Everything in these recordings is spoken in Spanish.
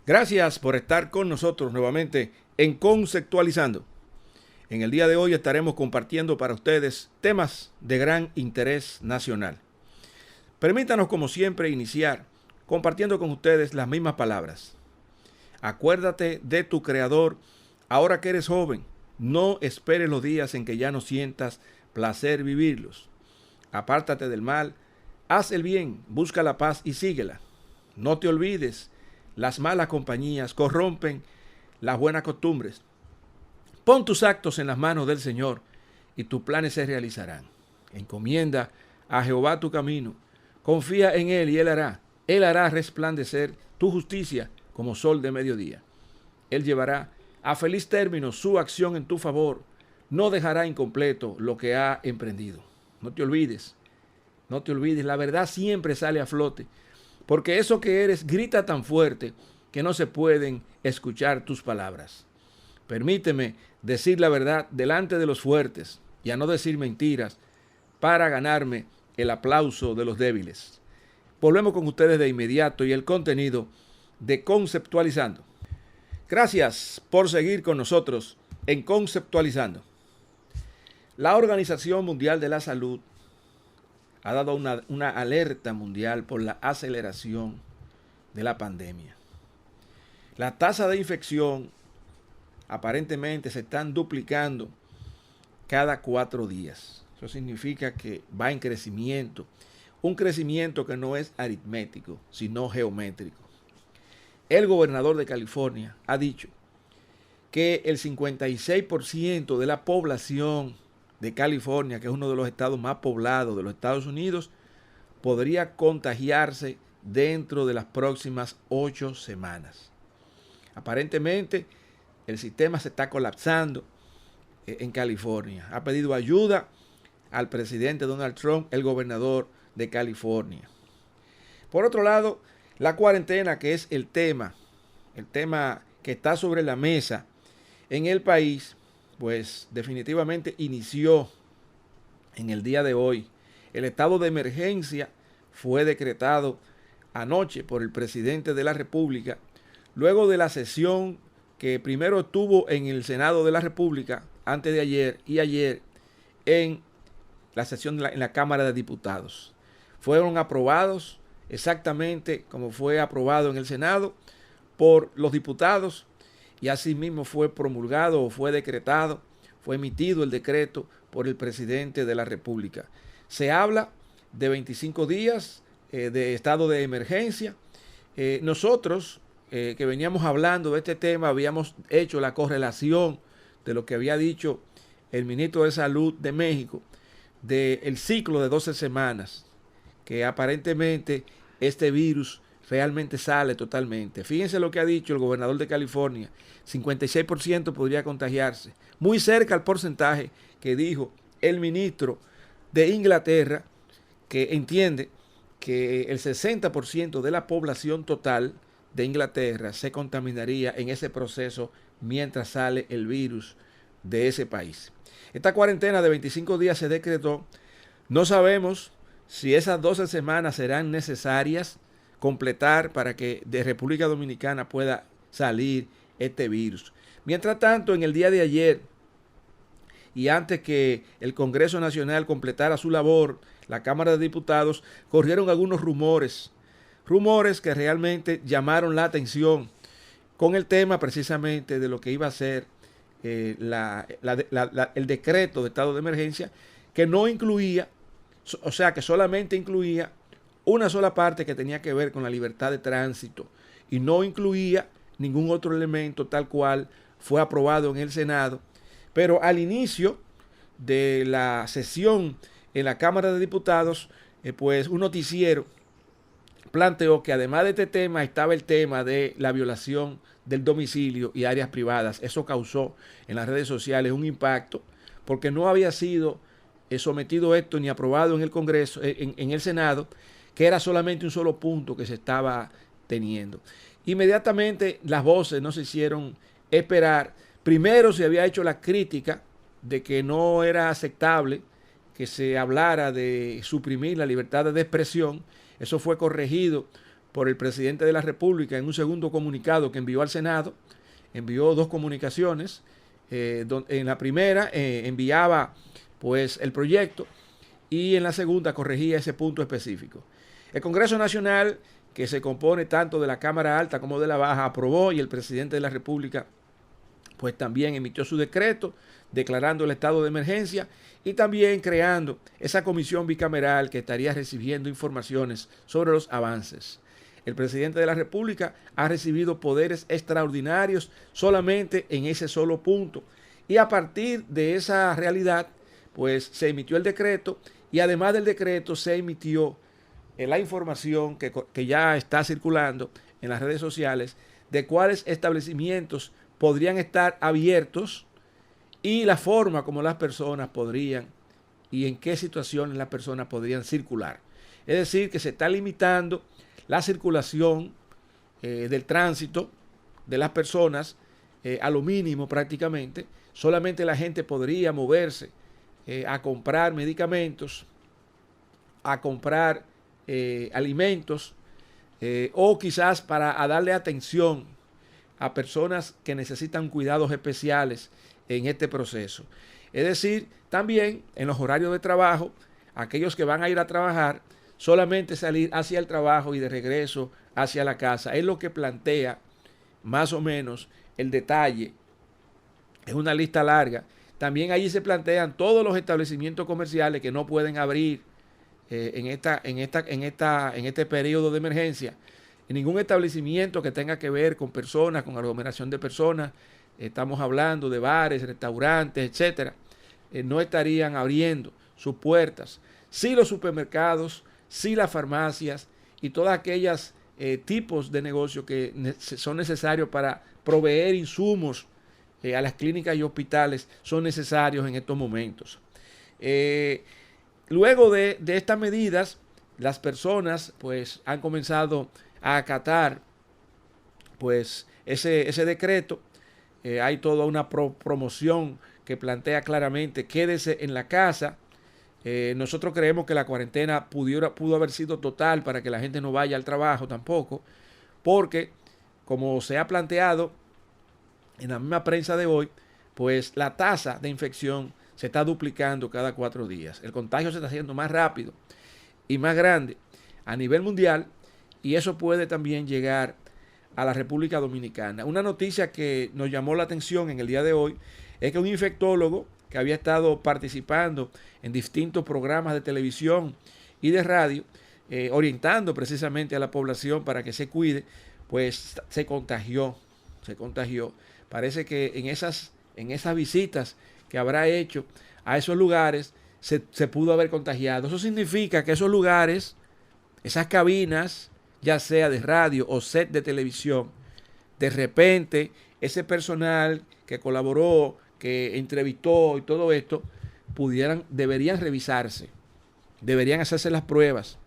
Gracias por estar con nosotros nuevamente en Conceptualizando. En el día de hoy estaremos compartiendo para ustedes temas de gran interés nacional. Permítanos, como siempre, iniciar compartiendo con ustedes las mismas palabras. Acuérdate de tu Creador ahora que eres joven. No esperes los días en que ya no sientas placer vivirlos. Apártate del mal, haz el bien, busca la paz y síguela. No te olvides, las malas compañías corrompen las buenas costumbres. Pon tus actos en las manos del Señor y tus planes se realizarán. Encomienda a Jehová tu camino. Confía en Él y Él hará resplandecer tu justicia como sol de mediodía. Él llevará a feliz término su acción en tu favor. No dejará incompleto lo que ha emprendido. No te olvides, la verdad siempre sale a flote, porque eso que eres grita tan fuerte que no se pueden escuchar tus palabras. Permíteme decir la verdad delante de los fuertes y a no decir mentiras para ganarme el aplauso de los débiles. Volvemos con ustedes de inmediato y el contenido de Conceptualizando. Gracias por seguir con nosotros en Conceptualizando. La Organización Mundial de la Salud ha dado una alerta mundial por la aceleración de la pandemia. La tasa de infección aparentemente se están duplicando cada 4 días. Eso significa que va en crecimiento. Un crecimiento que no es aritmético, sino geométrico. El gobernador de California ha dicho que el 56% de la población de California, que es uno de los estados más poblados de los Estados Unidos, podría contagiarse dentro de las próximas 8 semanas. Aparentemente, el sistema se está colapsando en California. Ha pedido ayuda al presidente Donald Trump, el gobernador de California. Por otro lado, la cuarentena, que es el tema que está sobre la mesa en el país, pues definitivamente inició en el día de hoy. El estado de emergencia fue decretado anoche por el presidente de la República, luego de la sesión que primero estuvo en el Senado de la República antes de ayer y ayer en la sesión en la Cámara de Diputados. Fueron aprobados exactamente como fue aprobado en el Senado por los diputados y asimismo fue promulgado o fue decretado, fue emitido el decreto por el presidente de la República. Se habla de 25 días de estado de emergencia. Nosotros que veníamos hablando de este tema habíamos hecho la correlación de lo que había dicho el ministro de Salud de México del ciclo de 12 semanas, que aparentemente este virus realmente sale totalmente. Fíjense lo que ha dicho el gobernador de California, 56% podría contagiarse, muy cerca al porcentaje que dijo el ministro de Inglaterra, que entiende que el 60% de la población total de Inglaterra se contaminaría en ese proceso mientras sale el virus de ese país. Esta cuarentena de 25 días se decretó. No sabemos si esas 12 semanas serán necesarias completar para que de República Dominicana pueda salir este virus. Mientras tanto, en el día de ayer y antes que el Congreso Nacional completara su labor, la Cámara de Diputados, corrieron algunos rumores que realmente llamaron la atención con el tema precisamente de lo que iba a ser el decreto de estado de emergencia, que no incluía, o sea, que solamente incluía una sola parte que tenía que ver con la libertad de tránsito y no incluía ningún otro elemento tal cual fue aprobado en el Senado. Pero al inicio de la sesión en la Cámara de Diputados, pues un noticiero planteó que además de este tema estaba el tema de la violación del domicilio y áreas privadas. Eso causó en las redes sociales un impacto porque no había sido sometido esto ni aprobado en el Congreso, en el Senado, que era solamente un solo punto que se estaba teniendo. Inmediatamente las voces no se hicieron esperar. Primero se había hecho la crítica de que no era aceptable que se hablara de suprimir la libertad de expresión. Eso fue corregido por el presidente de la República en un segundo comunicado que envió al Senado. Envió 2 comunicaciones. En la primera enviaba pues el proyecto y en la segunda corregía ese punto específico. El Congreso Nacional, que se compone tanto de la Cámara Alta como de la Baja, aprobó, y el presidente de la República pues también emitió su decreto declarando el estado de emergencia y también creando esa comisión bicameral que estaría recibiendo informaciones sobre los avances. El presidente de la República ha recibido poderes extraordinarios solamente en ese solo punto. Y a partir de esa realidad, pues se emitió el decreto y además del decreto se emitió la información que ya está circulando en las redes sociales de cuáles establecimientos podrían estar abiertos y la forma como las personas podrían y en qué situaciones las personas podrían circular. Es decir, que se está limitando la circulación del tránsito de las personas a lo mínimo prácticamente. Solamente la gente podría moverse a comprar medicamentos, a comprar alimentos o quizás para darle atención a personas que necesitan cuidados especiales en este proceso. Es decir, también en los horarios de trabajo, aquellos que van a ir a trabajar, solamente salir hacia el trabajo y de regreso hacia la casa. Es lo que plantea más o menos el detalle. Es una lista larga. También allí se plantean todos los establecimientos comerciales que no pueden abrir en este periodo de emergencia. En ningún establecimiento que tenga que ver con personas, con aglomeración de personas, estamos hablando de bares, restaurantes, etcétera, no estarían abriendo sus puertas. Sí los supermercados, sí las farmacias y todas aquellas tipos de negocios que son necesarios para proveer insumos a las clínicas y hospitales son necesarios en estos momentos. Luego de estas medidas, las personas pues han comenzado a acatar pues ese decreto. Hay toda una promoción que plantea claramente quédese en la casa. Nosotros creemos que la cuarentena pudo haber sido total para que la gente no vaya al trabajo tampoco, porque como se ha planteado en la misma prensa de hoy, pues la tasa de infección se está duplicando cada 4 días. El contagio se está haciendo más rápido y más grande a nivel mundial y eso puede también llegar a la República Dominicana. Una noticia que nos llamó la atención en el día de hoy es que un infectólogo que había estado participando en distintos programas de televisión y de radio, orientando precisamente a la población para que se cuide, pues se contagió. Parece que en esas visitas que habrá hecho a esos lugares se pudo haber contagiado. Eso significa que esos lugares, esas cabinas, ya sea de radio o set de televisión, de repente ese personal que colaboró, que entrevistó y todo esto, deberían revisarse, deberían hacerse las pruebas.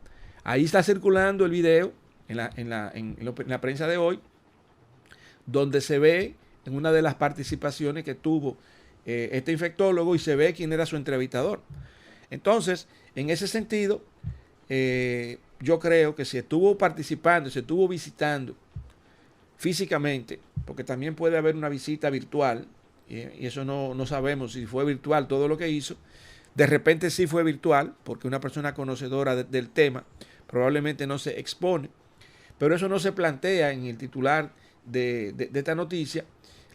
Ahí está circulando el video en la prensa de hoy, donde se ve en una de las participaciones que tuvo este infectólogo y se ve quién era su entrevistador. Entonces, en ese sentido, yo creo que si estuvo participando, si estuvo visitando físicamente, porque también puede haber una visita virtual, y eso no sabemos si fue virtual todo lo que hizo. De repente sí fue virtual, porque una persona conocedora del tema probablemente no se expone, pero eso no se plantea en el titular de esta noticia,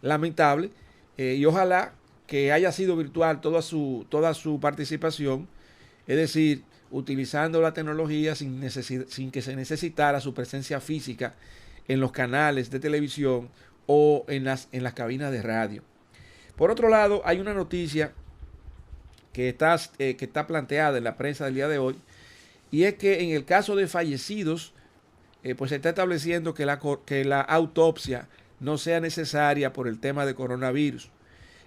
lamentable, y ojalá que haya sido virtual toda su participación, es decir, utilizando la tecnología sin que se necesitara su presencia física en los canales de televisión o en las cabinas de radio. Por otro lado, hay una noticia que está planteada en la prensa del día de hoy, y es que en el caso de fallecidos, pues se está estableciendo que la autopsia no sea necesaria por el tema de coronavirus.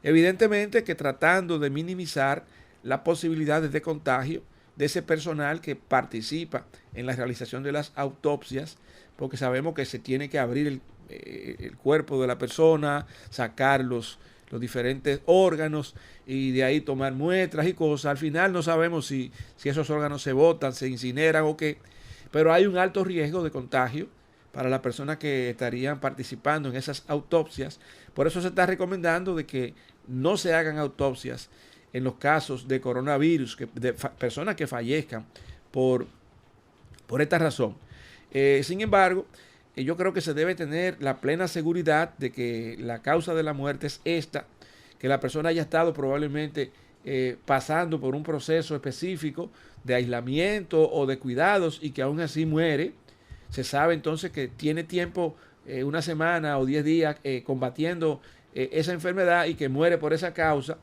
Evidentemente que tratando de minimizar las posibilidades de contagio de ese personal que participa en la realización de las autopsias, porque sabemos que se tiene que abrir el cuerpo de la persona, sacar los diferentes órganos y de ahí tomar muestras y cosas. Al final no sabemos si esos órganos se botan, se incineran o qué, pero hay un alto riesgo de contagio para las personas que estarían participando en esas autopsias. Por eso se está recomendando de que no se hagan autopsias en los casos de coronavirus, de personas que fallezcan por esta razón. Sin embargo, yo creo que se debe tener la plena seguridad de que la causa de la muerte es esta, que la persona haya estado probablemente pasando por un proceso específico de aislamiento o de cuidados y que aún así muere. Se sabe entonces que tiene tiempo, una semana o 10 días combatiendo esa enfermedad y que muere por esa causa,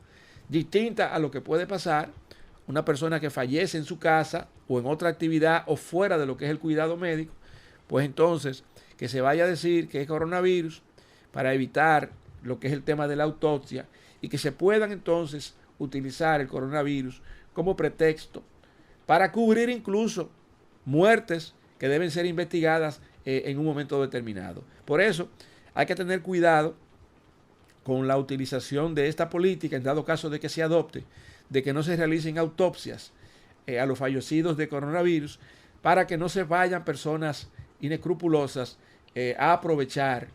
distinta a lo que puede pasar una persona que fallece en su casa o en otra actividad o fuera de lo que es el cuidado médico. Pues entonces que se vaya a decir que es coronavirus para evitar lo que es el tema de la autopsia y que se puedan entonces utilizar el coronavirus como pretexto para cubrir incluso muertes que deben ser investigadas en un momento determinado. Por eso hay que tener cuidado con la utilización de esta política, en dado caso de que se adopte, de que no se realicen autopsias a los fallecidos de coronavirus, para que no se vayan personas inescrupulosas a aprovechar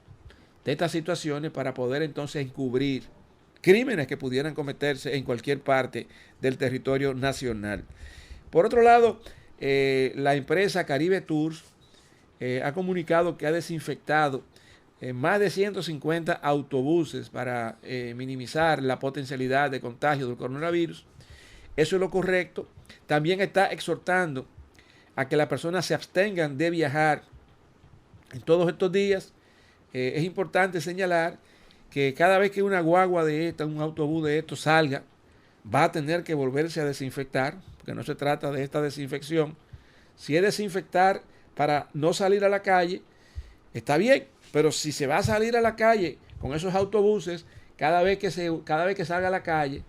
de estas situaciones para poder entonces encubrir crímenes que pudieran cometerse en cualquier parte del territorio nacional. Por otro lado, la empresa Caribe Tours ha comunicado que ha desinfectado más de 150 autobuses para minimizar la potencialidad de contagio del coronavirus. Eso es lo correcto. También está exhortando a que las personas se abstengan de viajar en todos estos días. Es importante señalar que cada vez que una guagua de esta, un autobús de estos salga, va a tener que volverse a desinfectar, porque no se trata de esta desinfección. Si es desinfectar para no salir a la calle, está bien, pero si se va a salir a la calle con esos autobuses, cada vez que salga a la calle,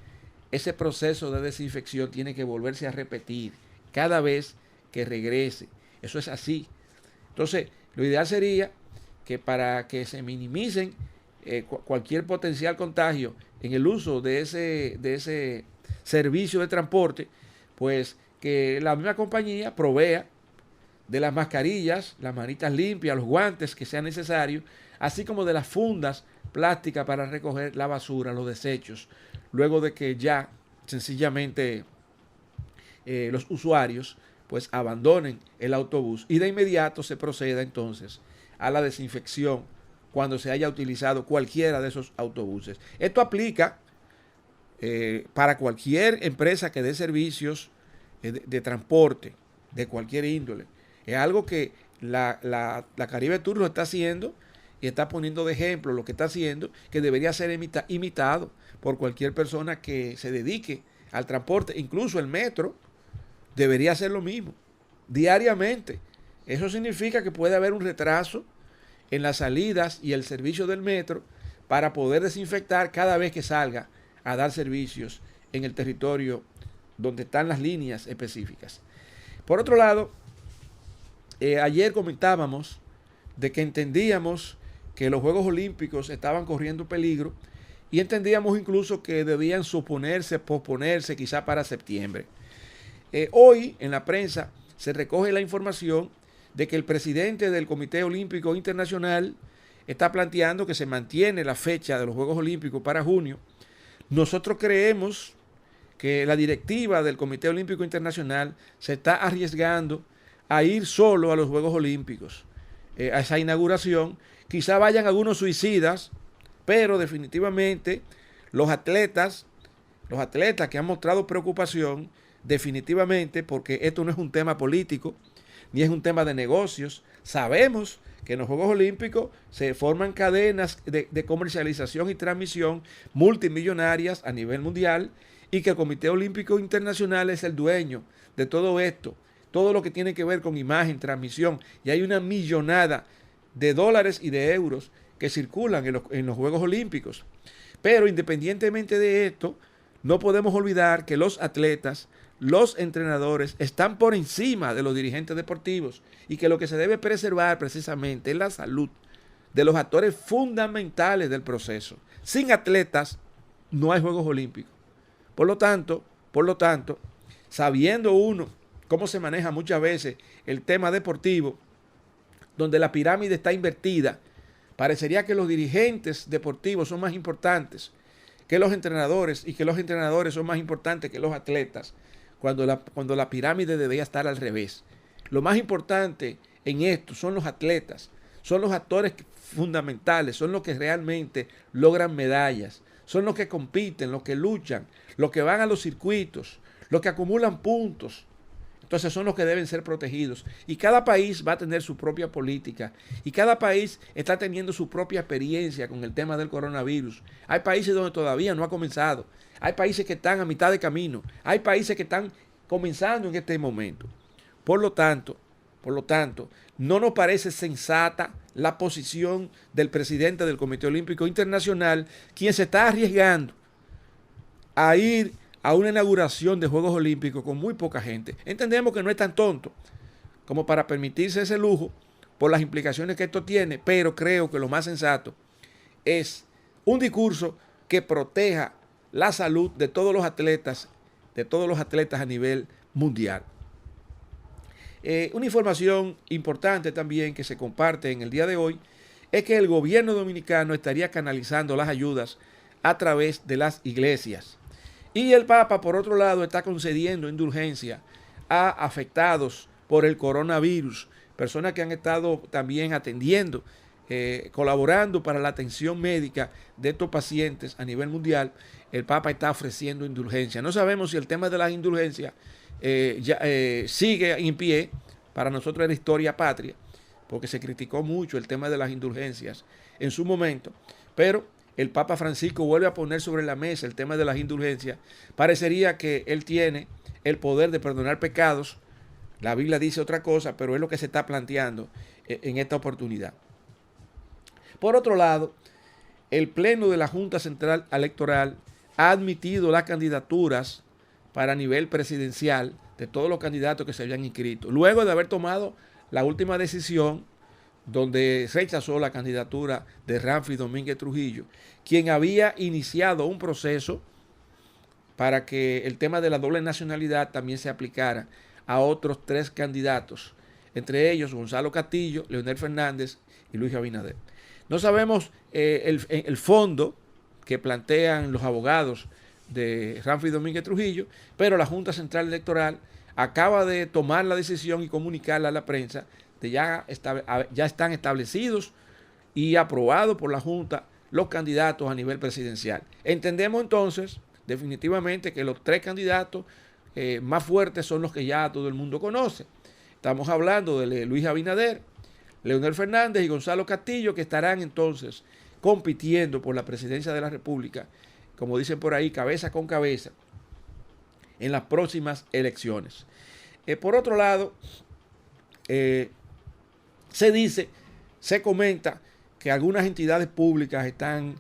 ese proceso de desinfección tiene que volverse a repetir cada vez que regrese. Eso es así. Entonces, lo ideal sería que para que se minimicen cualquier potencial contagio en el uso de ese servicio de transporte, pues que la misma compañía provea de las mascarillas, las manitas limpias, los guantes que sean necesarios, así como de las fundas plásticas para recoger la basura, los desechos, luego de que ya sencillamente los usuarios pues abandonen el autobús y de inmediato se proceda entonces a la desinfección cuando se haya utilizado cualquiera de esos autobuses. Esto aplica para cualquier empresa que dé servicios de transporte de cualquier índole. Es algo que la Caribe Tour lo está haciendo y está poniendo de ejemplo lo que está haciendo, que debería ser imitado por cualquier persona que se dedique al transporte. Incluso el metro debería hacer lo mismo diariamente. Eso significa que puede haber un retraso en las salidas y el servicio del metro para poder desinfectar cada vez que salga a dar servicios en el territorio donde están las líneas específicas. Por otro lado, ayer comentábamos de que entendíamos que los Juegos Olímpicos estaban corriendo peligro y entendíamos incluso que debían posponerse quizá para septiembre. Hoy en la prensa se recoge la información de que el presidente del Comité Olímpico Internacional está planteando que se mantiene la fecha de los Juegos Olímpicos para junio. Nosotros creemos que la directiva del Comité Olímpico Internacional se está arriesgando a ir solo a los Juegos Olímpicos, a esa inauguración. Quizá vayan algunos suicidas, pero definitivamente los atletas que han mostrado preocupación, definitivamente, porque esto no es un tema político, ni es un tema de negocios. Sabemos que en los Juegos Olímpicos se forman cadenas de comercialización y transmisión multimillonarias a nivel mundial y que el Comité Olímpico Internacional es el dueño de todo esto, todo lo que tiene que ver con imagen, transmisión, y hay una millonada de dólares y de euros que circulan en los Juegos Olímpicos. Pero independientemente de esto, no podemos olvidar que los atletas, los entrenadores están por encima de los dirigentes deportivos y que lo que se debe preservar precisamente es la salud de los actores fundamentales del proceso. Sin atletas no hay Juegos Olímpicos. Por lo tanto, sabiendo uno cómo se maneja muchas veces el tema deportivo, donde la pirámide está invertida. Parecería que los dirigentes deportivos son más importantes que los entrenadores y que los entrenadores son más importantes que los atletas, cuando la pirámide debería estar al revés. Lo más importante en esto son los atletas, son los actores fundamentales, son los que realmente logran medallas, son los que compiten, los que luchan, los que van a los circuitos, los que acumulan puntos. Entonces son los que deben ser protegidos. Y cada país va a tener su propia política. Y cada país está teniendo su propia experiencia con el tema del coronavirus. Hay países donde todavía no ha comenzado. Hay países que están a mitad de camino. Hay países que están comenzando en este momento. Por lo tanto, no nos parece sensata la posición del presidente del Comité Olímpico Internacional, quien se está arriesgando a ir a una inauguración de Juegos Olímpicos con muy poca gente. Entendemos que no es tan tonto como para permitirse ese lujo por las implicaciones que esto tiene, pero creo que lo más sensato es un discurso que proteja la salud de todos los atletas a nivel mundial. Una información importante también que se comparte en el día de hoy es que el gobierno dominicano estaría canalizando las ayudas a través de las iglesias. Y el Papa, por otro lado, está concediendo indulgencia a afectados por el coronavirus, personas que han estado también atendiendo, colaborando para la atención médica de estos pacientes a nivel mundial. El Papa está ofreciendo indulgencia. No sabemos si el tema de las indulgencias sigue en pie. Para nosotros es la historia patria, porque se criticó mucho el tema de las indulgencias en su momento, pero el Papa Francisco vuelve a poner sobre la mesa el tema de las indulgencias. Parecería que él tiene el poder de perdonar pecados. La Biblia dice otra cosa, pero es lo que se está planteando en esta oportunidad. Por otro lado, el Pleno de la Junta Central Electoral ha admitido las candidaturas para nivel presidencial de todos los candidatos que se habían inscrito, luego de haber tomado la última decisión donde rechazó la candidatura de Ramfi Domínguez Trujillo, quien había iniciado un proceso para que el tema de la doble nacionalidad también se aplicara a otros 3 candidatos, entre ellos Gonzalo Castillo, Leonel Fernández y Luis Abinader. No sabemos el fondo que plantean los abogados de Ramfi Domínguez Trujillo, pero la Junta Central Electoral acaba de tomar la decisión y comunicarla a la prensa de ya están establecidos y aprobados por la Junta los candidatos a nivel presidencial. Entendemos entonces definitivamente que los 3 candidatos más fuertes son los que ya todo el mundo conoce. Estamos hablando de Luis Abinader, Leonel Fernández y Gonzalo Castillo, que estarán entonces compitiendo por la presidencia de la República, como dicen por ahí, cabeza con cabeza, en las próximas elecciones. Por otro lado, se comenta que algunas entidades públicas están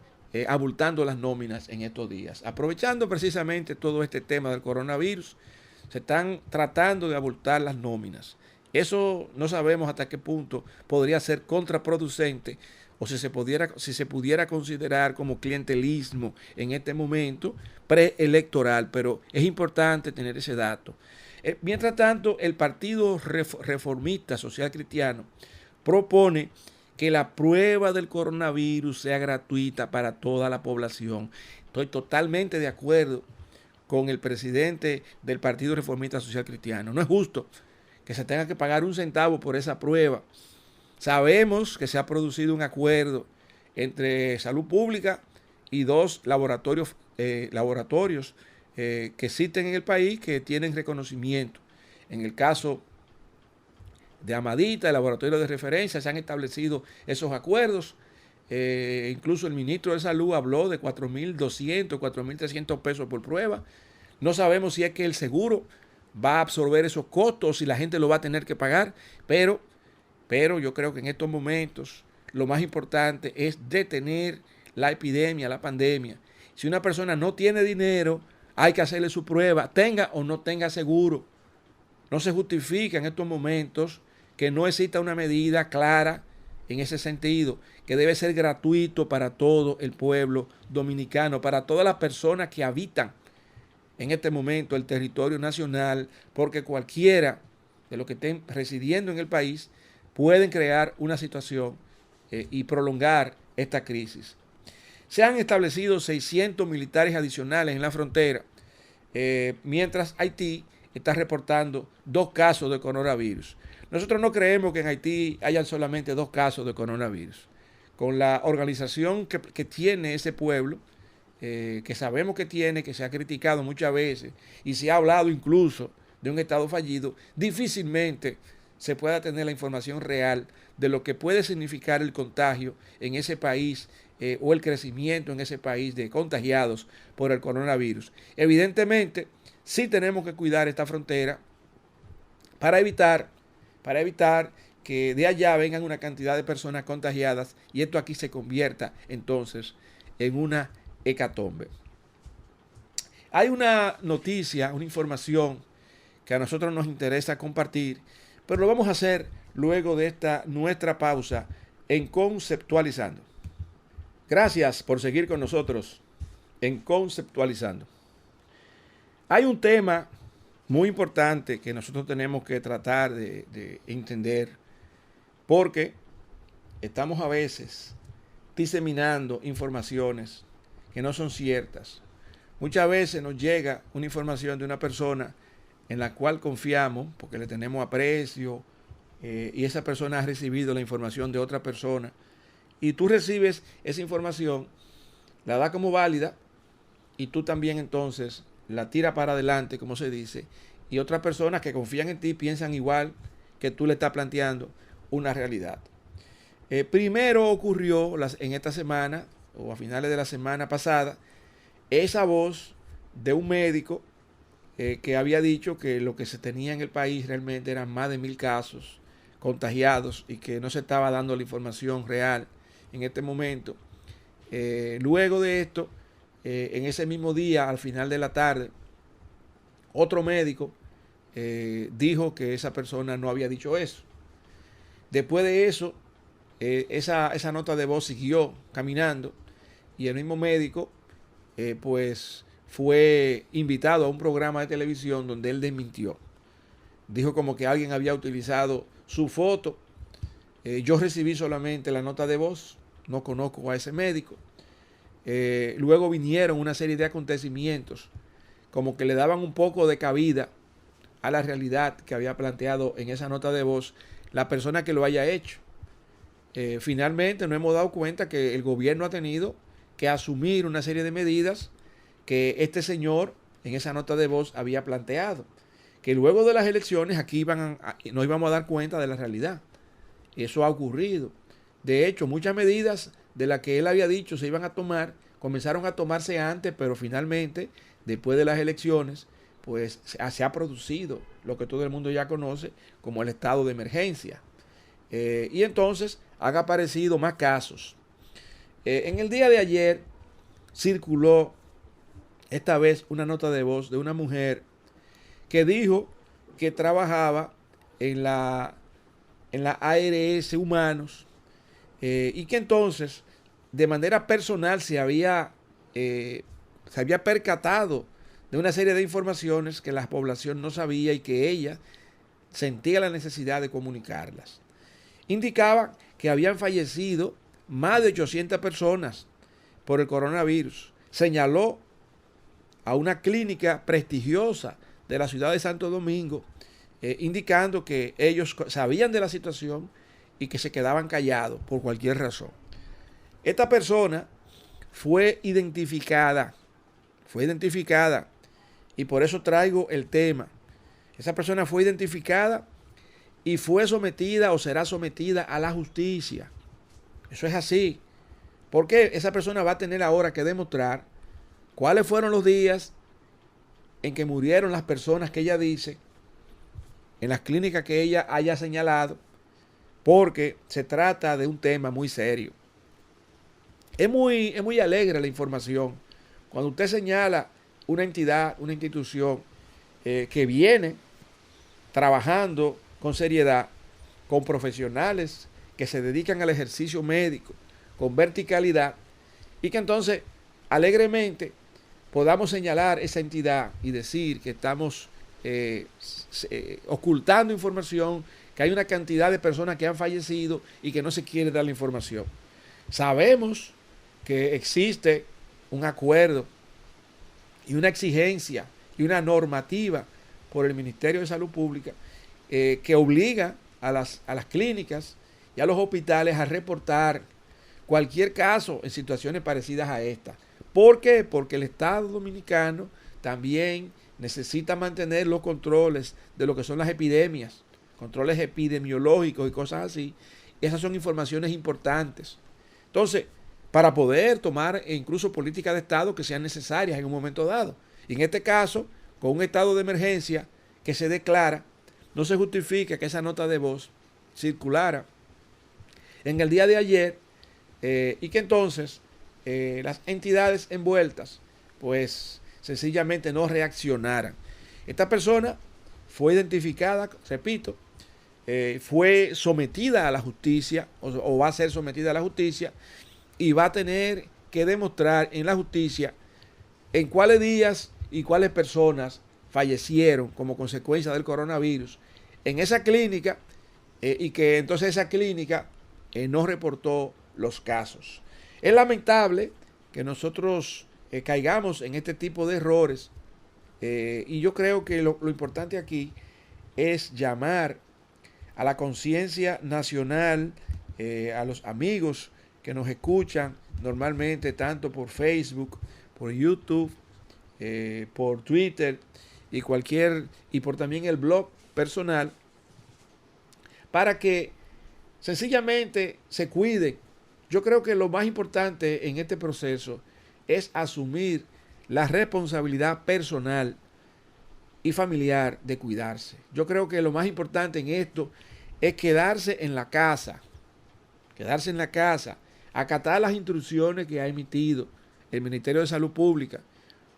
abultando las nóminas en estos días. Aprovechando precisamente todo este tema del coronavirus, se están tratando de abultar las nóminas. Eso no sabemos hasta qué punto podría ser contraproducente o si se pudiera considerar como clientelismo en este momento preelectoral, pero es importante tener ese dato. Mientras tanto, el Partido Reformista Social Cristiano propone que la prueba del coronavirus sea gratuita para toda la población. Estoy totalmente de acuerdo con el presidente del Partido Reformista Social Cristiano. No es justo que se tenga que pagar 1 centavo por esa prueba. Sabemos que se ha producido un acuerdo entre Salud Pública y 2 laboratorios que existen en el país que tienen reconocimiento. En el caso de Amadita, el laboratorio de referencia, se han establecido esos acuerdos. Incluso el ministro de Salud habló de 4.200, 4.300 pesos por prueba. No sabemos si es que el seguro va a absorber esos costos, si la gente lo va a tener que pagar, pero yo creo que en estos momentos lo más importante es detener la epidemia, la pandemia. Si una persona no tiene dinero, hay que hacerle su prueba, tenga o no tenga seguro. No se justifica en estos momentos que no exista una medida clara en ese sentido, que debe ser gratuito para todo el pueblo dominicano, para todas las personas que habitan en este momento el territorio nacional, porque cualquiera de los que estén residiendo en el país pueden crear una situación y prolongar esta crisis. Se han establecido 600 militares adicionales en la frontera, mientras Haití está reportando 2 casos de coronavirus. Nosotros no creemos que en Haití hayan solamente 2 casos de coronavirus. Con la organización que tiene ese pueblo, que sabemos que tiene, que se ha criticado muchas veces y se ha hablado incluso de un estado fallido, difícilmente se pueda tener la información real de lo que puede significar el contagio en ese país o el crecimiento en ese país de contagiados por el coronavirus. Evidentemente, sí tenemos que cuidar esta frontera para evitar que de allá vengan una cantidad de personas contagiadas y esto aquí se convierta entonces en una hecatombe. Hay una noticia, una información que a nosotros nos interesa compartir, pero lo vamos a hacer luego de esta nuestra pausa en Conceptualizando. Gracias por seguir con nosotros en Conceptualizando. Hay un tema muy importante que nosotros tenemos que tratar de entender, porque estamos a veces diseminando informaciones que no son ciertas. Muchas veces nos llega una información de una persona en la cual confiamos porque le tenemos aprecio y esa persona ha recibido la información de otra persona y tú recibes esa información, la da como válida y tú también entonces la tiras para adelante, como se dice, y otras personas que confían en ti piensan igual que tú le estás planteando una realidad. Primero ocurrió en esta semana o a finales de la semana pasada esa voz de un médico que había dicho que lo que se tenía en el país realmente eran más de 1000 casos contagiados y que no se estaba dando la información real en este momento. Luego de esto, en ese mismo día, al final de la tarde, otro médico dijo que esa persona no había dicho eso. Después de eso, esa nota de voz siguió caminando y el mismo médico pues fue invitado a un programa de televisión donde él desmintió. Dijo como que alguien había utilizado su foto. Yo recibí solamente la nota de voz, no conozco a ese médico. Luego vinieron una serie de acontecimientos como que le daban un poco de cabida a la realidad que había planteado en esa nota de voz la persona que lo haya hecho. Finalmente nos hemos dado cuenta que el gobierno ha tenido que asumir una serie de medidas que este señor en esa nota de voz había planteado, que luego de las elecciones aquí nos íbamos a dar cuenta de la realidad. Y eso ha ocurrido. De hecho, muchas medidas de las que él había dicho se iban a tomar, comenzaron a tomarse antes, pero finalmente, después de las elecciones, pues se ha producido lo que todo el mundo ya conoce como el estado de emergencia. Y entonces han aparecido más casos. En el día de ayer circuló esta vez una nota de voz de una mujer que dijo que trabajaba en la ARS Humanos y que entonces de manera personal se había percatado de una serie de informaciones que la población no sabía y que ella sentía la necesidad de comunicarlas. Indicaba que habían fallecido más de 800 personas por el coronavirus. Señaló a una clínica prestigiosa de la ciudad de Santo Domingo, indicando que ellos sabían de la situación y que se quedaban callados por cualquier razón. Esta persona fue identificada y por eso traigo el tema. Esa persona fue identificada y fue sometida o será sometida a la justicia. Eso es así. Porque esa persona va a tener ahora que demostrar cuáles fueron los días en que murieron las personas que ella dice, en las clínicas que ella haya señalado, porque se trata de un tema muy serio. Es muy alegre la información. Cuando usted señala una entidad, una institución que viene trabajando con seriedad, con profesionales que se dedican al ejercicio médico, con verticalidad, y que entonces alegremente podamos señalar esa entidad y decir que estamos ocultando información, que hay una cantidad de personas que han fallecido y que no se quiere dar la información. Sabemos que existe un acuerdo y una exigencia y una normativa por el Ministerio de Salud Pública que obliga a las clínicas y a los hospitales a reportar cualquier caso en situaciones parecidas a esta. ¿Por qué? Porque el Estado Dominicano también necesita mantener los controles de lo que son las epidemias, controles epidemiológicos y cosas así. Esas son informaciones importantes. Entonces, para poder tomar incluso políticas de Estado que sean necesarias en un momento dado. Y en este caso, con un estado de emergencia que se declara, no se justifica que esa nota de voz circulara en el día de ayer y que entonces las entidades envueltas pues sencillamente no reaccionaran. Esta persona fue identificada, repito, fue sometida a la justicia o va a ser sometida a la justicia y va a tener que demostrar en la justicia en cuáles días y cuáles personas fallecieron como consecuencia del coronavirus en esa clínica y que entonces esa clínica no reportó los casos. Es lamentable que nosotros caigamos en este tipo de errores y yo creo que lo importante aquí es llamar a la conciencia nacional, a los amigos que nos escuchan normalmente tanto por Facebook, por YouTube, por Twitter y por también el blog personal, para que sencillamente se cuiden. Yo creo que lo más importante en este proceso es asumir la responsabilidad personal y familiar de cuidarse. Yo creo que lo más importante en esto es quedarse en la casa, acatar las instrucciones que ha emitido el Ministerio de Salud Pública.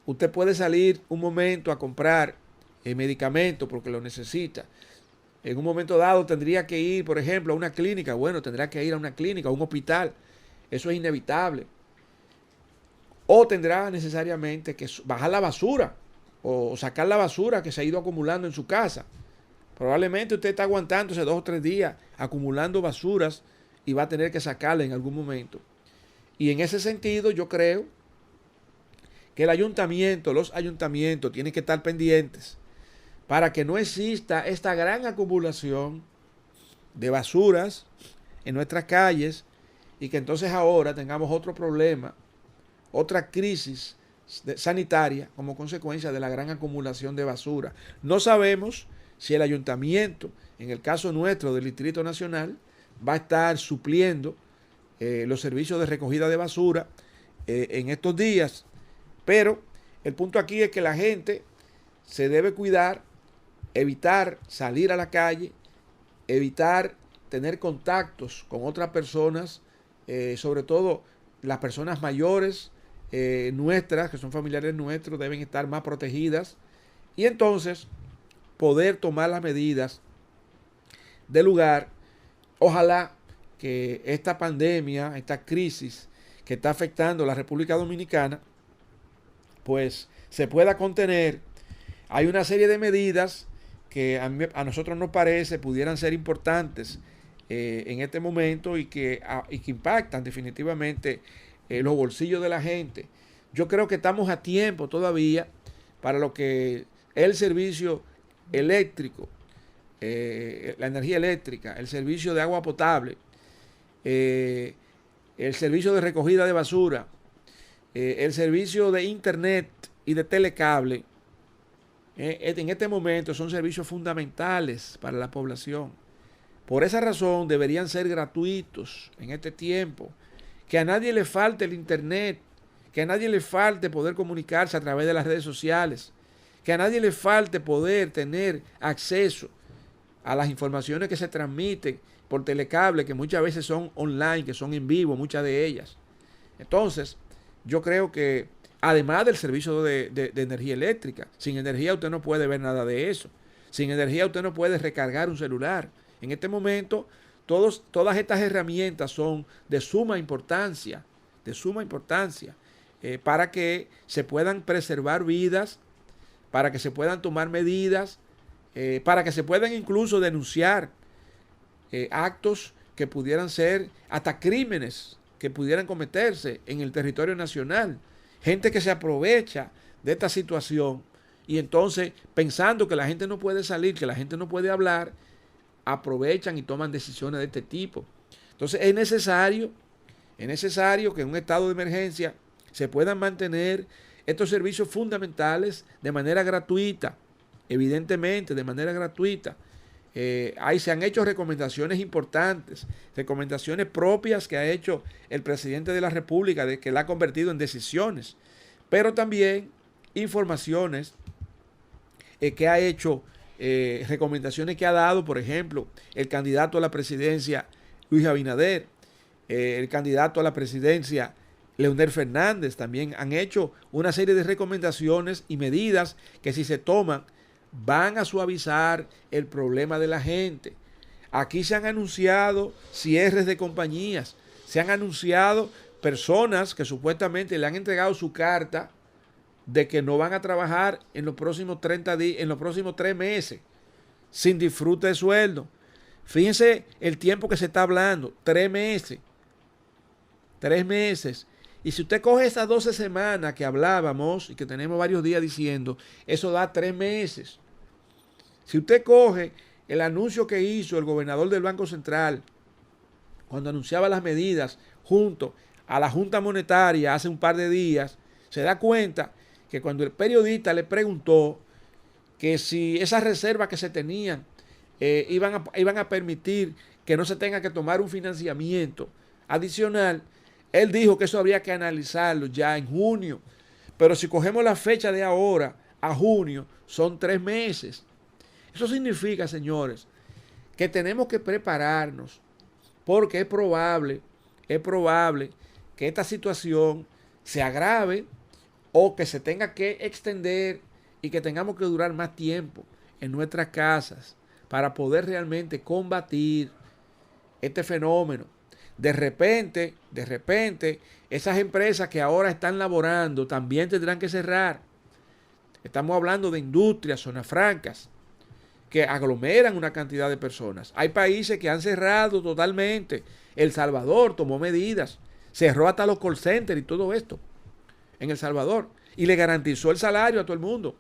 Usted puede salir un momento a comprar medicamentos porque lo necesita. En un momento dado tendría que ir, por ejemplo, a una clínica. Bueno, tendrá que ir a una clínica, a un hospital. Eso es inevitable. O tendrá necesariamente que bajar la basura o sacar la basura que se ha ido acumulando en su casa. Probablemente usted está aguantándose 2 o 3 días acumulando basuras y va a tener que sacarla en algún momento. Y en ese sentido yo creo que los ayuntamientos tienen que estar pendientes para que no exista esta gran acumulación de basuras en nuestras calles y que entonces ahora tengamos otro problema, otra crisis sanitaria como consecuencia de la gran acumulación de basura. No sabemos si el ayuntamiento, en el caso nuestro del Distrito Nacional, va a estar supliendo los servicios de recogida de basura en estos días, pero el punto aquí es que la gente se debe cuidar, evitar salir a la calle, evitar tener contactos con otras personas, sobre todo las personas mayores nuestras, que son familiares nuestros, deben estar más protegidas y entonces poder tomar las medidas del lugar. Ojalá que esta pandemia, esta crisis que está afectando a la República Dominicana, pues se pueda contener. Hay una serie de medidas que a nosotros nos parece pudieran ser importantes en este momento y que impactan definitivamente los bolsillos de la gente. Yo creo que estamos a tiempo todavía para lo que es el servicio eléctrico, la energía eléctrica, el servicio de agua potable, el servicio de recogida de basura, el servicio de internet y de telecable. En este momento son servicios fundamentales para la población. Por esa razón deberían ser gratuitos en este tiempo. Que a nadie le falte el internet, que a nadie le falte poder comunicarse a través de las redes sociales, que a nadie le falte poder tener acceso a las informaciones que se transmiten por telecable, que muchas veces son online, que son en vivo, muchas de ellas. Entonces, yo creo que además del servicio de energía eléctrica, sin energía usted no puede ver nada de eso. Sin energía usted no puede recargar un celular. En este momento, todas estas herramientas son de suma importancia, para que se puedan preservar vidas, para que se puedan tomar medidas, para que se puedan incluso denunciar actos que pudieran ser hasta crímenes que pudieran cometerse en el territorio nacional. Gente que se aprovecha de esta situación y entonces, pensando que la gente no puede salir, que la gente no puede hablar, aprovechan y toman decisiones de este tipo. Entonces es necesario que en un estado de emergencia se puedan mantener estos servicios fundamentales de manera gratuita, evidentemente de manera gratuita. Ahí se han hecho recomendaciones importantes, recomendaciones propias que ha hecho el presidente de la República, de que la ha convertido en decisiones, pero también informaciones que ha hecho, recomendaciones que ha dado, por ejemplo, el candidato a la presidencia Luis Abinader, el candidato a la presidencia Leonel Fernández, también han hecho una serie de recomendaciones y medidas que, si se toman, van a suavizar el problema de la gente. Aquí se han anunciado cierres de compañías, se han anunciado personas que supuestamente le han entregado su carta de que no van a trabajar en los próximos 30 días, en los próximos 3 meses, sin disfrute de sueldo. Fíjense el tiempo que se está hablando, 3 meses. 3 meses. Y si usted coge esas 12 semanas que hablábamos y que tenemos varios días diciendo, eso da 3 meses. Si usted coge el anuncio que hizo el gobernador del Banco Central cuando anunciaba las medidas junto a la Junta Monetaria hace un par de días, se da cuenta que cuando el periodista le preguntó que si esas reservas que se tenían iban a permitir que no se tenga que tomar un financiamiento adicional, él dijo que eso habría que analizarlo ya en junio. Pero si cogemos la fecha de ahora a junio, son 3 meses. Eso significa, señores, que tenemos que prepararnos, porque es probable que esta situación se agrave o que se tenga que extender y que tengamos que durar más tiempo en nuestras casas para poder realmente combatir este fenómeno. De repente, esas empresas que ahora están laborando también tendrán que cerrar. Estamos hablando de industrias, zonas francas, que aglomeran una cantidad de personas. Hay países que han cerrado totalmente. El Salvador tomó medidas, cerró hasta los call centers y todo esto en El Salvador, y le garantizó el salario a todo el mundo.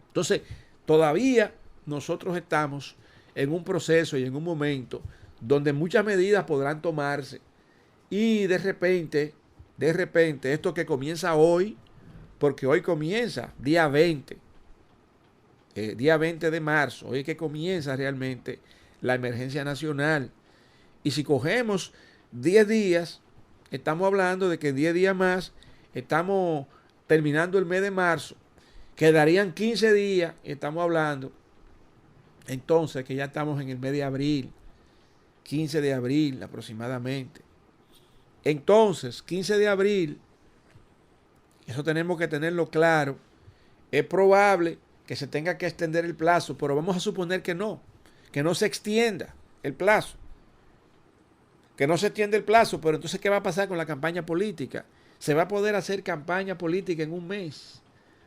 Entonces, todavía nosotros estamos en un proceso y en un momento donde muchas medidas podrán tomarse, y de repente, esto que comienza hoy, porque hoy comienza día 20 de marzo, hoy es que comienza realmente la emergencia nacional. Y si cogemos 10 días, estamos hablando de que 10 días más, estamos terminando el mes de marzo, quedarían 15 días, estamos hablando entonces que ya estamos en el mes de abril, 15 de abril aproximadamente. Entonces, 15 de abril, eso tenemos que tenerlo claro, es probable que se tenga que extender el plazo, pero vamos a suponer que no se extienda el plazo, que no se extiende el plazo, pero entonces, ¿qué va a pasar con la campaña política? Se va a poder hacer campaña política en un mes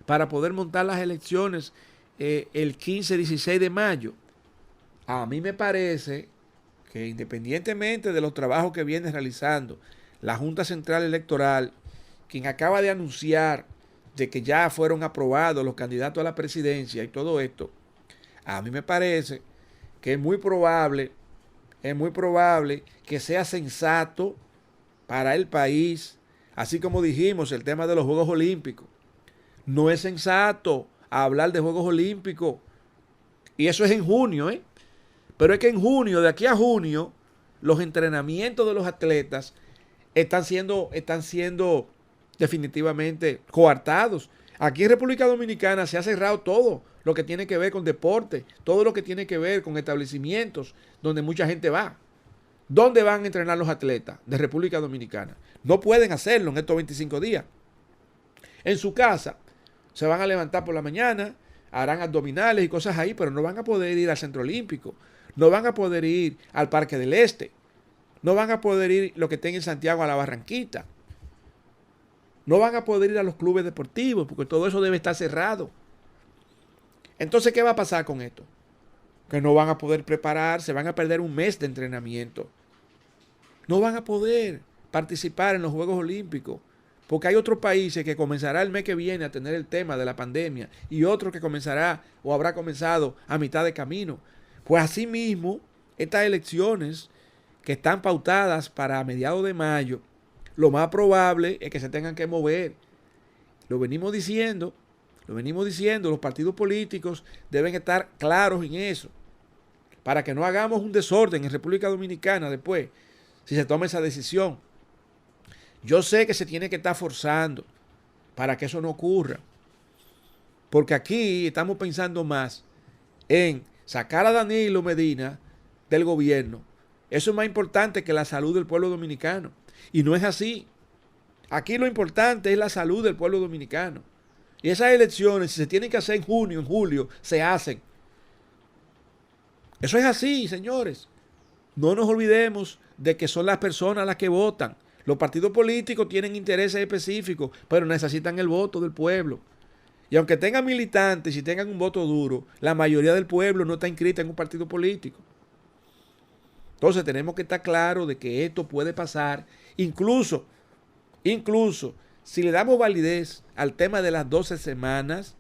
para poder montar las elecciones el 15-16 de mayo. A mí me parece que, independientemente de los trabajos que viene realizando la Junta Central Electoral, quien acaba de anunciar de que ya fueron aprobados los candidatos a la presidencia y todo esto, a mí me parece que es muy probable que sea sensato para el país, así como dijimos el tema de los Juegos Olímpicos. No es sensato hablar de Juegos Olímpicos, y eso es en junio, pero es que en junio, de aquí a junio, los entrenamientos de los atletas están siendo definitivamente coartados. Aquí en República Dominicana se ha cerrado todo lo que tiene que ver con deporte, todo lo que tiene que ver con establecimientos donde mucha gente va. ¿Dónde van a entrenar los atletas de República Dominicana? No pueden hacerlo en estos 25 días. En su casa se van a levantar por la mañana, harán abdominales y cosas ahí, pero no van a poder ir al Centro Olímpico, no van a poder ir al Parque del Este, no van a poder ir lo que estén en Santiago a la Barranquita. No van a poder ir a los clubes deportivos porque todo eso debe estar cerrado. Entonces, ¿qué va a pasar con esto? Que no van a poder prepararse, van a perder un mes de entrenamiento. No van a poder participar en los Juegos Olímpicos. Porque hay otros países que comenzará el mes que viene a tener el tema de la pandemia y otro que comenzará o habrá comenzado a mitad de camino. Pues asimismo, estas elecciones que están pautadas para mediados de mayo, lo más probable es que se tengan que mover. Lo venimos diciendo, los partidos políticos deben estar claros en eso, para que no hagamos un desorden en República Dominicana después, si se toma esa decisión. Yo sé que se tiene que estar forzando para que eso no ocurra, porque aquí estamos pensando más en sacar a Danilo Medina del gobierno. Eso es más importante que la salud del pueblo dominicano. Y no es así. Aquí lo importante es la salud del pueblo dominicano. Y esas elecciones, si se tienen que hacer en junio, en julio, se hacen. Eso es así, señores. No nos olvidemos de que son las personas las que votan. Los partidos políticos tienen intereses específicos, pero necesitan el voto del pueblo. Y aunque tengan militantes y tengan un voto duro, la mayoría del pueblo no está inscrita en un partido político. Entonces tenemos que estar claros de que esto puede pasar. Incluso, si le damos validez al tema de las 12 semanas,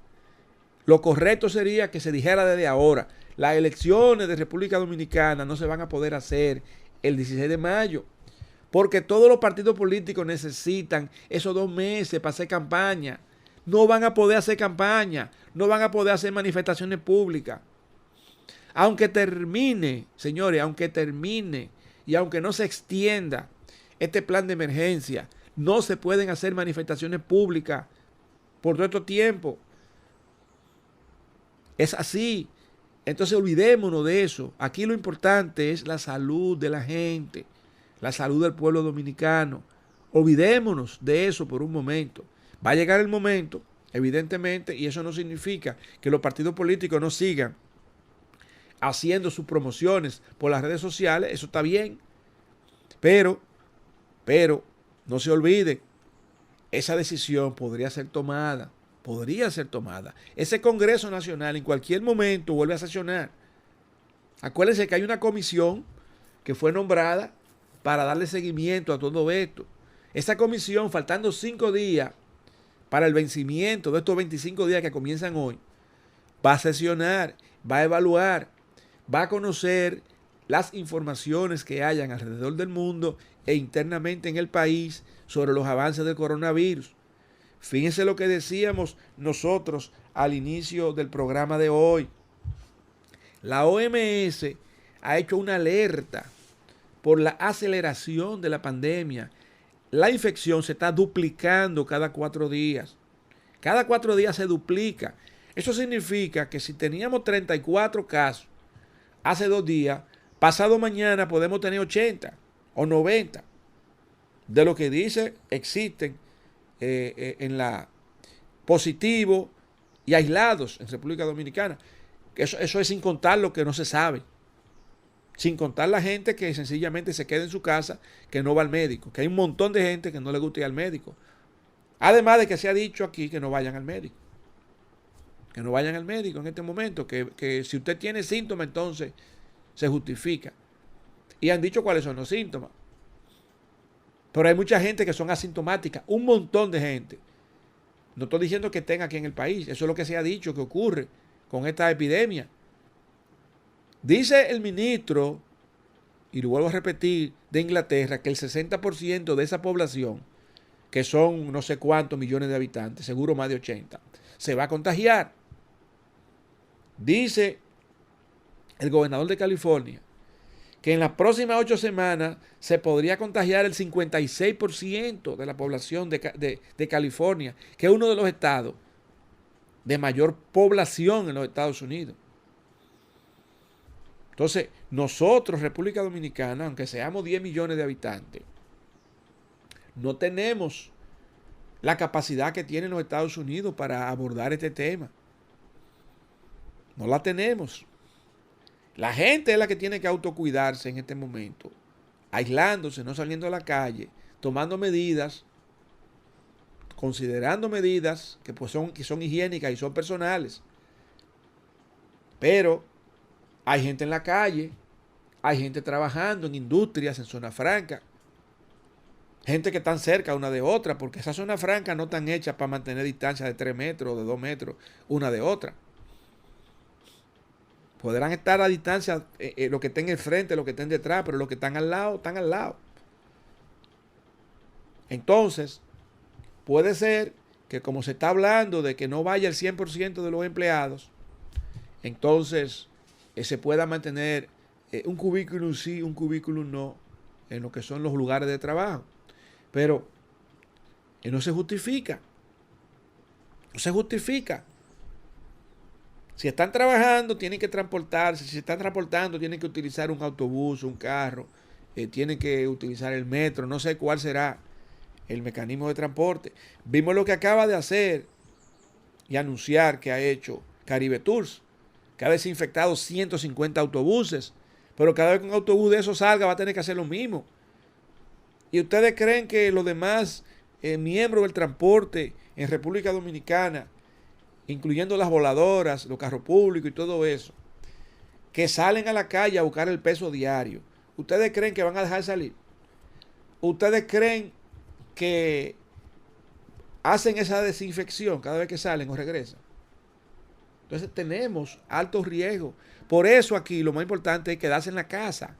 lo correcto sería que se dijera desde ahora, las elecciones de República Dominicana no se van a poder hacer el 16 de mayo. Porque todos los partidos políticos necesitan esos 2 meses para hacer campaña. No van a poder hacer campaña. No van a poder hacer manifestaciones públicas. Aunque termine, señores, aunque termine y aunque no se extienda este plan de emergencia, no se pueden hacer manifestaciones públicas por todo este tiempo. Es así. Entonces olvidémonos de eso. Aquí lo importante es la salud de la gente. La salud del pueblo dominicano. Olvidémonos de eso por un momento. Va a llegar el momento, evidentemente, y eso no significa que los partidos políticos no sigan haciendo sus promociones por las redes sociales. Eso está bien. Pero, no se olvide, esa decisión podría ser tomada. Ese Congreso Nacional en cualquier momento vuelve a sesionar. Acuérdense que hay una comisión que fue nombrada para darle seguimiento a todo esto. Esa comisión, faltando 5 días para el vencimiento de estos 25 días que comienzan hoy, va a sesionar, va a evaluar, va a conocer las informaciones que hayan alrededor del mundo e internamente en el país sobre los avances del coronavirus. Fíjense lo que decíamos nosotros al inicio del programa de hoy. La OMS ha hecho una alerta por la aceleración de la pandemia. La infección se está duplicando cada 4 días. Cada 4 días se duplica. Eso significa que si teníamos 34 casos hace 2 días, pasado mañana podemos tener 80 o 90. De lo que dice, existen en la positivo y aislados en República Dominicana. Eso es sin contar lo que no se sabe. Sin contar la gente que sencillamente se queda en su casa, que no va al médico. Que hay un montón de gente que no le gusta ir al médico. Además de que se ha dicho aquí que no vayan al médico. Que no vayan al médico en este momento. Que si usted tiene síntomas, entonces se justifica. Y han dicho cuáles son los síntomas. Pero hay mucha gente que son asintomáticas. Un montón de gente. No estoy diciendo que estén aquí en el país. Eso es lo que se ha dicho que ocurre con esta epidemia. Dice el ministro, y lo vuelvo a repetir, de Inglaterra, que el 60% de esa población, que son no sé cuántos millones de habitantes, seguro más de 80, se va a contagiar. Dice el gobernador de California que en las próximas 8 semanas se podría contagiar el 56% de la población de California, que es uno de los estados de mayor población en los Estados Unidos. Entonces, nosotros, República Dominicana, aunque seamos 10 millones de habitantes, no tenemos la capacidad que tienen los Estados Unidos para abordar este tema. No la tenemos. La gente es la que tiene que autocuidarse en este momento, aislándose, no saliendo a la calle, tomando medidas considerando medidas que, pues que son higiénicas y son personales. Pero hay gente en la calle, hay gente trabajando en industrias, en zona franca, gente que están cerca una de otra, porque esas zonas francas no están hechas para mantener distancia de 3 metros o de 2 metros una de otra. Podrán estar a distancia lo que estén enfrente, lo que estén detrás, pero los que están al lado, están al lado. Entonces, puede ser que como se está hablando de que no vaya el 100% de los empleados, entonces se pueda mantener un cubículo sí, un cubículo no, en lo que son los lugares de trabajo. Pero no se justifica. No se justifica. Si están trabajando, tienen que transportarse. Si se están transportando, tienen que utilizar un autobús, un carro, tienen que utilizar el metro. No sé cuál será el mecanismo de transporte. Vimos lo que acaba de hacer y anunciar que ha hecho Caribe Tours, que ha desinfectado 150 autobuses, pero cada vez que un autobús de esos salga va a tener que hacer lo mismo. ¿Y ustedes creen que los demás miembros del transporte en República Dominicana, incluyendo las voladoras, los carros públicos y todo eso, que salen a la calle a buscar el peso diario, ustedes creen que van a dejar salir? ¿Ustedes creen que hacen esa desinfección cada vez que salen o regresan? Entonces tenemos alto riesgo. Por eso aquí lo más importante es quedarse en la casa.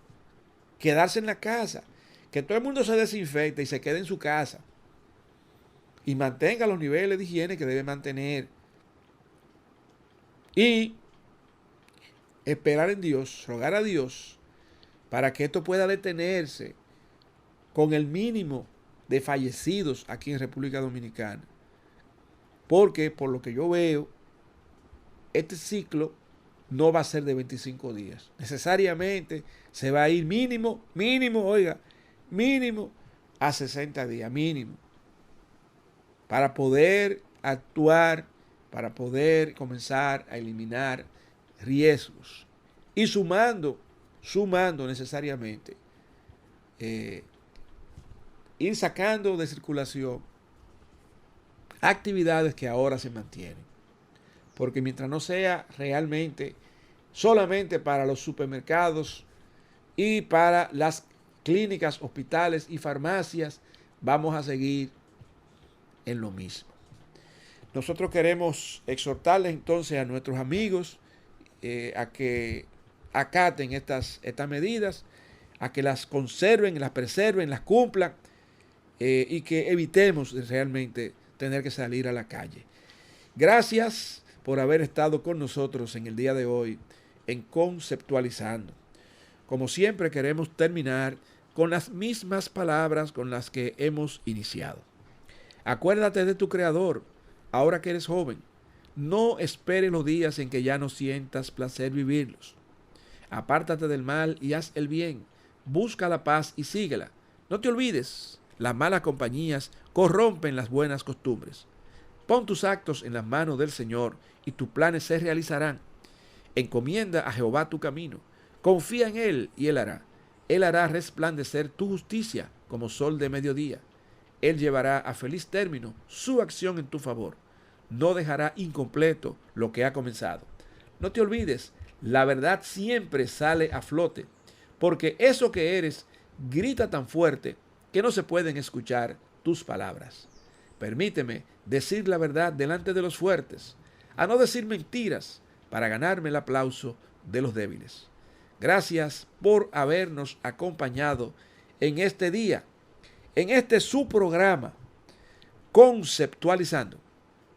Quedarse en la casa. Que todo el mundo se desinfecte y se quede en su casa. Y mantenga los niveles de higiene que debe mantener. Y esperar en Dios, rogar a Dios, para que esto pueda detenerse con el mínimo de fallecidos aquí en República Dominicana. Porque, por lo que yo veo, este ciclo no va a ser de 25 días. Necesariamente se va a ir mínimo a 60 días, mínimo. Para poder actuar, para poder comenzar a eliminar riesgos. Y sumando necesariamente, ir sacando de circulación actividades que ahora se mantienen. Porque mientras no sea realmente solamente para los supermercados y para las clínicas, hospitales y farmacias, vamos a seguir en lo mismo. Nosotros queremos exhortarles entonces a nuestros amigos a que acaten estas medidas, a que las conserven, las preserven, las cumplan y que evitemos realmente tener que salir a la calle. Gracias por haber estado con nosotros en el día de hoy en Conceptualizando. Como siempre queremos terminar con las mismas palabras con las que hemos iniciado. Acuérdate de tu Creador, ahora que eres joven. No esperes los días en que ya no sientas placer vivirlos. Apártate del mal y haz el bien. Busca la paz y síguela. No te olvides, las malas compañías corrompen las buenas costumbres. Pon tus actos en las manos del Señor y tus planes se realizarán. Encomienda a Jehová tu camino. Confía en Él y Él hará. Él hará resplandecer tu justicia como sol de mediodía. Él llevará a feliz término su acción en tu favor. No dejará incompleto lo que ha comenzado. No te olvides, la verdad siempre sale a flote, porque eso que eres grita tan fuerte que no se pueden escuchar tus palabras. Permíteme decir la verdad delante de los fuertes, a no decir mentiras para ganarme el aplauso de los débiles. Gracias por habernos acompañado en este día, en este su programa, Conceptualizando.